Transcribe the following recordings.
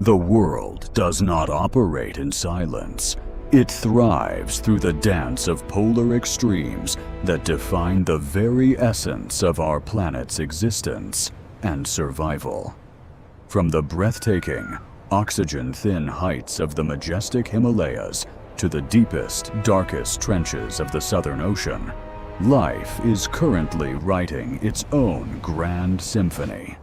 The world does not operate in silence. It thrives through the dance of polar extremes that define the very essence of our planet's existence and survival. From the breathtaking, oxygen-thin heights of the majestic Himalayas to the deepest, darkest trenches of the Southern Ocean, life is currently writing its own grand symphony.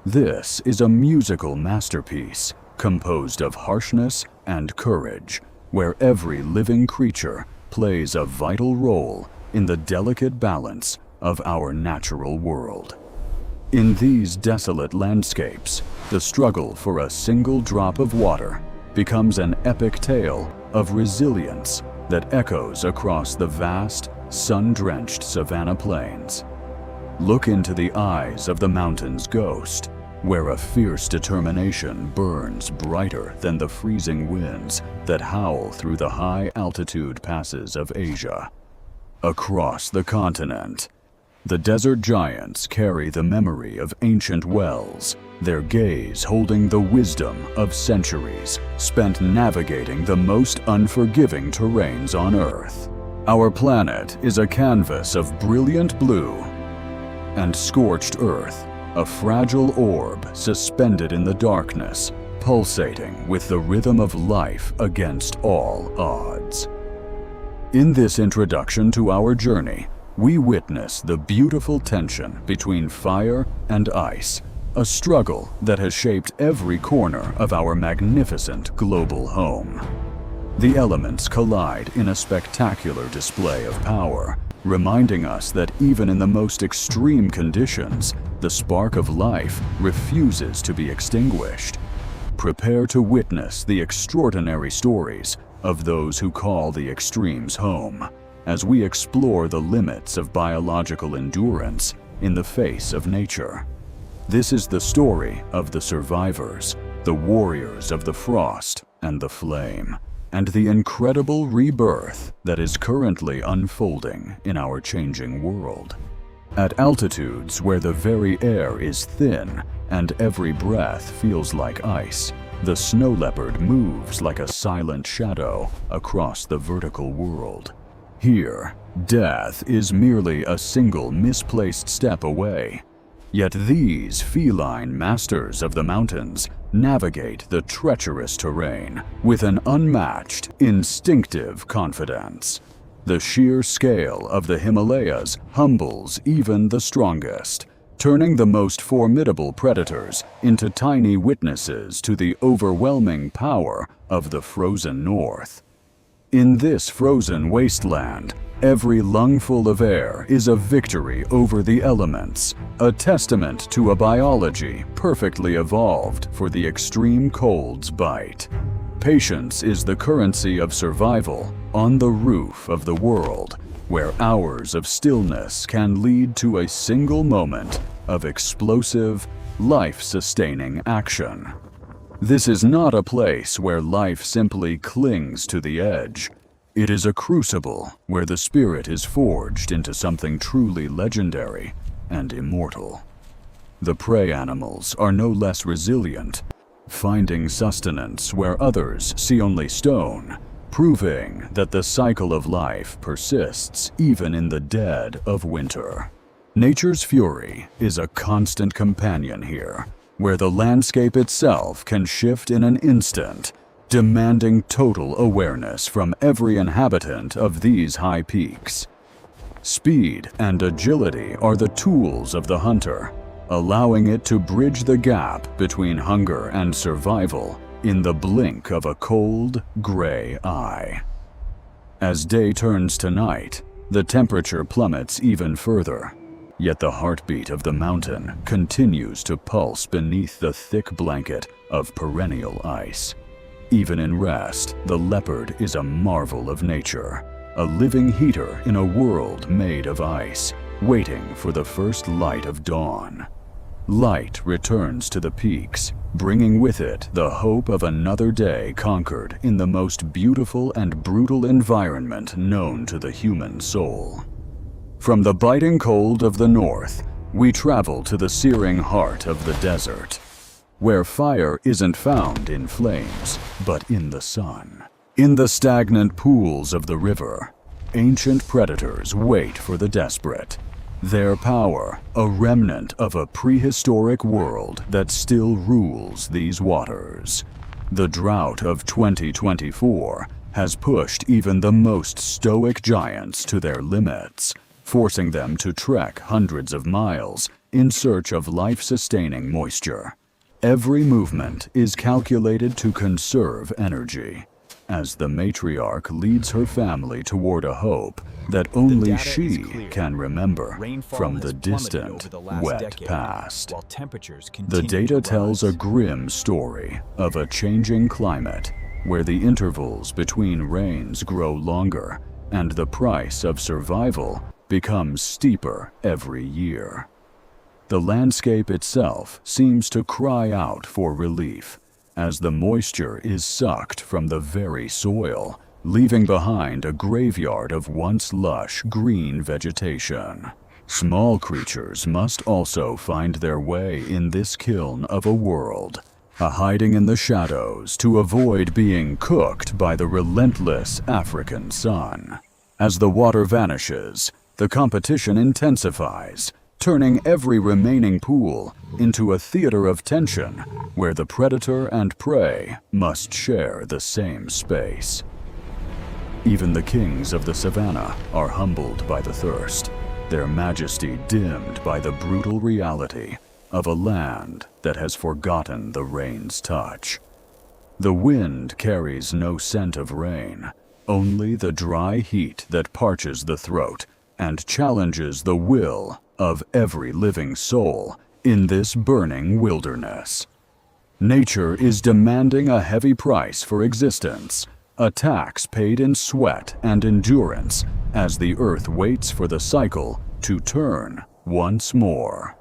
This is a musical masterpiece composed of harshness and courage, where every living creature plays a vital role in the delicate balance of our natural world. In these desolate landscapes, the struggle for a single drop of water becomes an epic tale of resilience that echoes across the vast, sun-drenched Savannah plains. Look into the eyes of the mountain's ghost, where a fierce determination burns brighter than the freezing winds that howl through the high-altitude passes of Asia. Across the continent, the desert giants carry the memory of ancient wells, their gaze holding the wisdom of centuries spent navigating the most unforgiving terrains on Earth. Our planet is a canvas of brilliant blue and scorched earth, a fragile orb suspended in the darkness, pulsating with the rhythm of life against all odds. In this introduction to our journey, we witness the beautiful tension between fire and ice, a struggle that has shaped every corner of our magnificent global home. The elements collide in a spectacular display of power, reminding us that even in the most extreme conditions, the spark of life refuses to be extinguished. Prepare to witness the extraordinary stories of those who call the extremes home, as we explore the limits of biological endurance in the face of nature. This is the story of the survivors, the warriors of the frost and the flame, and the incredible rebirth that is currently unfolding in our changing world. At altitudes where the very air is thin and every breath feels like ice, the snow leopard moves like a silent shadow across the vertical world. Here, death is merely a single misplaced step away. Yet these feline masters of the mountains navigate the treacherous terrain with an unmatched, instinctive confidence. The sheer scale of the Himalayas humbles even the strongest, turning the most formidable predators into tiny witnesses to the overwhelming power of the frozen north. In this frozen wasteland, every lungful of air is a victory over the elements, a testament to a biology perfectly evolved for the extreme cold's bite. Patience is the currency of survival on the roof of the world, where hours of stillness can lead to a single moment of explosive, life-sustaining action. This is not a place where life simply clings to the edge. It is a crucible where the spirit is forged into something truly legendary and immortal. The prey animals are no less resilient, finding sustenance where others see only stone, proving that the cycle of life persists even in the dead of winter. Nature's fury is a constant companion here, where the landscape itself can shift in an instant, demanding total awareness from every inhabitant of these high peaks. Speed and agility are the tools of the hunter, allowing it to bridge the gap between hunger and survival in the blink of a cold, gray eye. As day turns to night, the temperature plummets even further, yet the heartbeat of the mountain continues to pulse beneath the thick blanket of perennial ice. Even in rest, the leopard is a marvel of nature, a living heater in a world made of ice, waiting for the first light of dawn. Light returns to the peaks, bringing with it the hope of another day conquered in the most beautiful and brutal environment known to the human soul. From the biting cold of the north, we travel to the searing heart of the desert. where fire isn't found in flames, but in the sun. In the stagnant pools of the river, ancient predators wait for the desperate. Their power, a remnant of a prehistoric world that still rules these waters. The drought of 2024 has pushed even the most stoic giants to their limits, forcing them to trek hundreds of miles in search of life-sustaining moisture. Every movement is calculated to conserve energy, as the matriarch leads her family toward a hope that only she can remember from the distant, wet past. The data tells a grim story of a changing climate where the intervals between rains grow longer and the price of survival becomes steeper every year. The landscape itself seems to cry out for relief as the moisture is sucked from the very soil, leaving behind a graveyard of once lush green vegetation. Small creatures must also find their way in this kiln of a world, hiding in the shadows to avoid being cooked by the relentless African sun. As the water vanishes, the competition intensifies, turning every remaining pool into a theater of tension where the predator and prey must share the same space. Even the kings of the Savannah are humbled by the thirst, their majesty dimmed by the brutal reality of a land that has forgotten the rain's touch. The wind carries no scent of rain, only the dry heat that parches the throat and challenges the will of every living soul in this burning wilderness. Nature is demanding a heavy price for existence, a tax paid in sweat and endurance as the earth waits for the cycle to turn once more.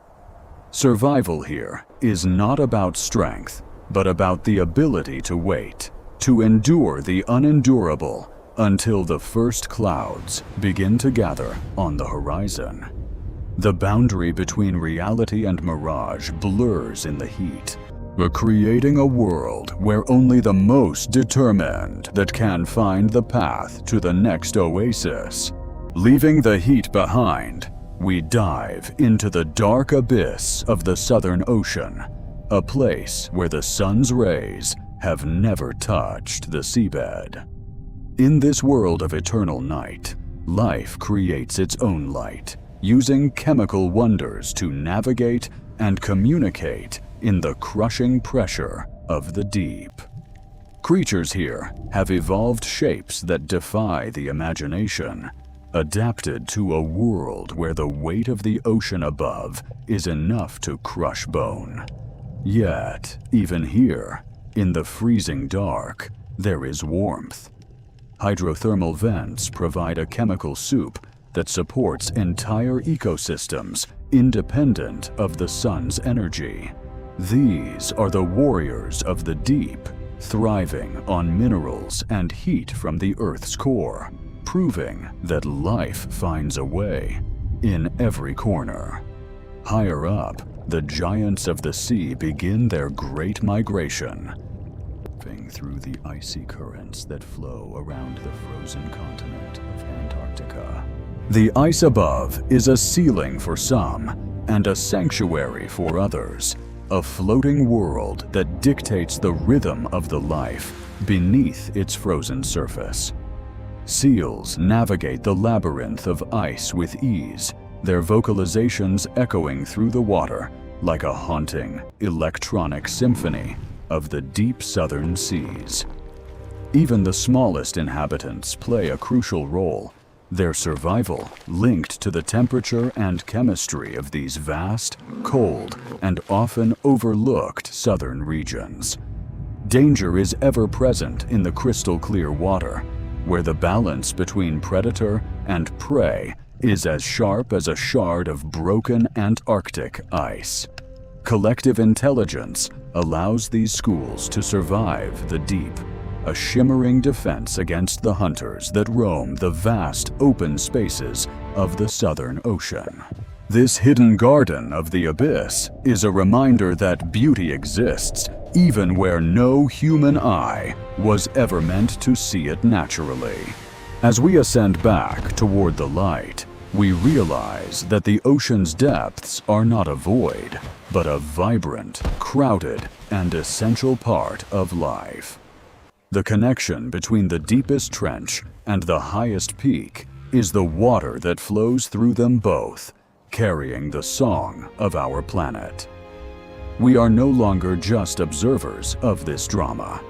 Survival here is not about strength, but about the ability to wait, to endure the unendurable until the first clouds begin to gather on the horizon. The boundary between reality and mirage blurs in the heat, creating a world where only the most determined that can find the path to the next oasis. Leaving the heat behind, we dive into the dark abyss of the Southern Ocean, a place where the sun's rays have never touched the seabed. In this world of eternal night, life creates its own light, using chemical wonders to navigate and communicate in the crushing pressure of the deep. Creatures here have evolved shapes that defy the imagination, adapted to a world where the weight of the ocean above is enough to crush bone. Yet, even here, in the freezing dark, there is warmth. Hydrothermal vents provide a chemical soup that supports entire ecosystems independent of the sun's energy. These are the warriors of the deep, thriving on minerals and heat from the Earth's core, proving that life finds a way in every corner. Higher up, the giants of the sea begin their great migration, through the icy currents that flow around the frozen continent of Antarctica. The ice above is a ceiling for some and a sanctuary for others, a floating world that dictates the rhythm of the life beneath its frozen surface. Seals navigate the labyrinth of ice with ease, their vocalizations echoing through the water like a haunting, electronic symphony of the deep southern seas. Even the smallest inhabitants play a crucial role, their survival linked to the temperature and chemistry of these vast, cold, and often overlooked southern regions. Danger is ever present in the crystal clear water, where the balance between predator and prey is as sharp as a shard of broken Antarctic ice. Collective intelligence allows these schools to survive the deep, a shimmering defense against the hunters that roam the vast open spaces of the Southern Ocean. This hidden garden of the abyss is a reminder that beauty exists even where no human eye was ever meant to see it naturally. As we ascend back toward the light, we realize that the ocean's depths are not a void, but a vibrant, crowded, and essential part of life. The connection between the deepest trench and the highest peak is the water that flows through them both, carrying the song of our planet. We are no longer just observers of this drama.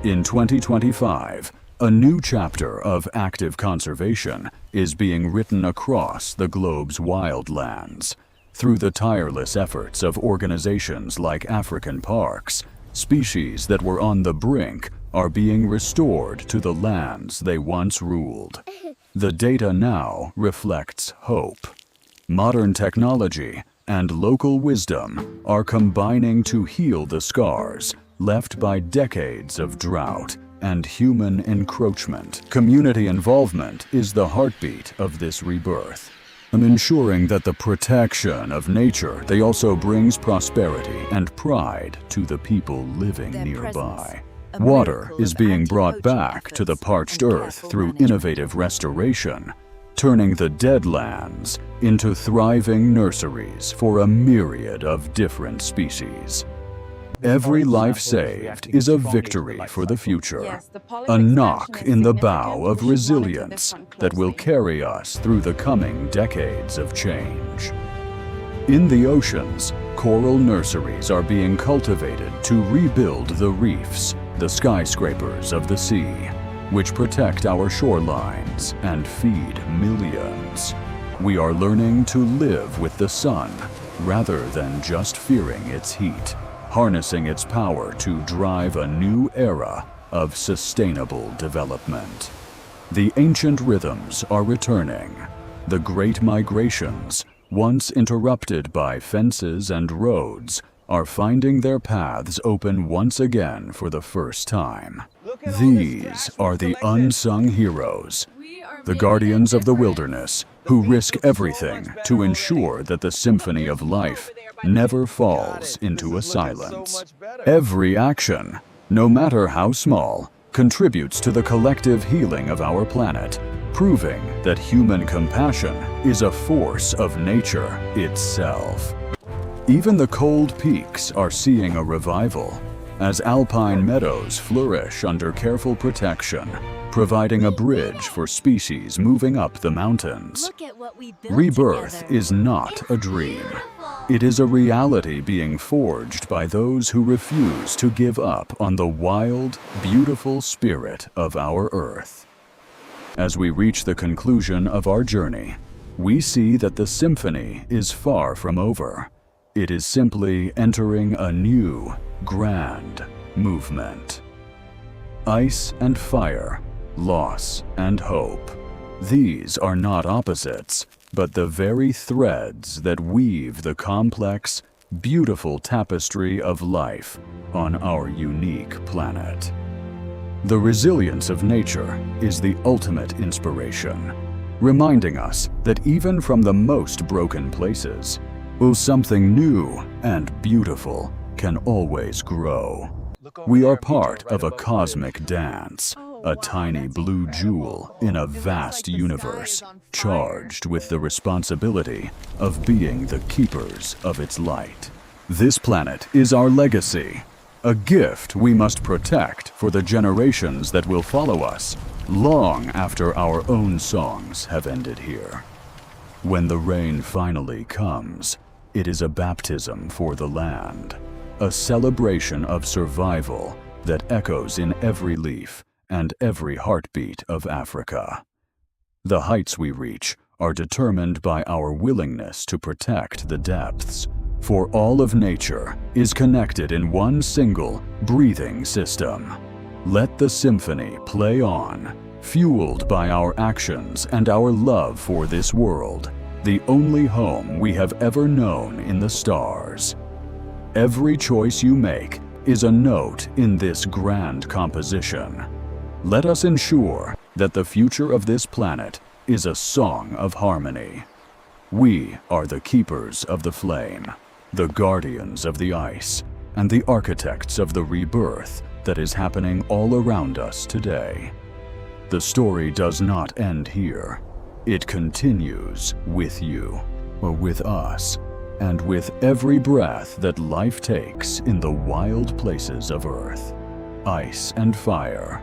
In 2025, a new chapter of active conservation is being written across the globe's wildlands. Through the tireless efforts of organizations like African parks, species that were on the brink are being restored to the lands they once ruled. The data now reflects hope. Modern technology and local wisdom are combining to heal the scars left by decades of drought and human encroachment. Community involvement is the heartbeat of this rebirth. Ensuring that the protection of nature they also brings prosperity and pride to the people living nearby. Water is being brought back to the parched earth through innovative restoration, turning the dead lands into thriving nurseries for a myriad of different species. Every life saved is a victory for the future, a knock in the bow of resilience that will carry us through the coming decades of change. In the oceans, coral nurseries are being cultivated to rebuild the reefs, the skyscrapers of the sea, which protect our shorelines and feed millions. We are learning to live with the sun rather than just fearing its heat, harnessing its power to drive a new era of sustainable development. The ancient rhythms are returning. The great migrations, once interrupted by fences and roads, are finding their paths open once again for the first time. These are the unsung heroes, the guardians of the wilderness, who risk everything to ensure that the symphony of life never falls into a silence. Every action, no matter how small, contributes to the collective healing of our planet, proving that human compassion is a force of nature itself. Even the cold peaks are seeing a revival, as alpine meadows flourish under careful protection, providing a bridge for species moving up the mountains. Rebirth is not a dream. It is a reality being forged by those who refuse to give up on the wild, beautiful spirit of our Earth. As we reach the conclusion of our journey, we see that the symphony is far from over. It is simply entering a new, grand movement. Ice and fire, loss and hope. These are not opposites, but the very threads that weave the complex, beautiful tapestry of life on our unique planet. The resilience of nature is the ultimate inspiration, reminding us that even from the most broken places, something new and beautiful can always grow. We are part of a cosmic dance, a tiny blue jewel in a vast universe, charged with the responsibility of being the keepers of its light. This planet is our legacy, a gift we must protect for the generations that will follow us, long after our own songs have ended here. When the rain finally comes, it is a baptism for the land, a celebration of survival that echoes in every leaf and every heartbeat of Africa. The heights we reach are determined by our willingness to protect the depths, for all of nature is connected in one single, breathing system. Let the symphony play on, fueled by our actions and our love for this world, the only home we have ever known in the stars. Every choice you make is a note in this grand composition. Let us ensure that the future of this planet is a song of harmony. We are the keepers of the flame, the guardians of the ice, and the architects of the rebirth that is happening all around us today. The story does not end here. It continues with you, or with us, and with every breath that life takes in the wild places of Earth. Ice and fire,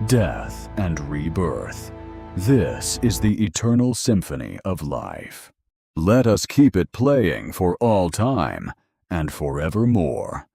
death and rebirth. This is the eternal symphony of life. Let us keep it playing for all time and forevermore.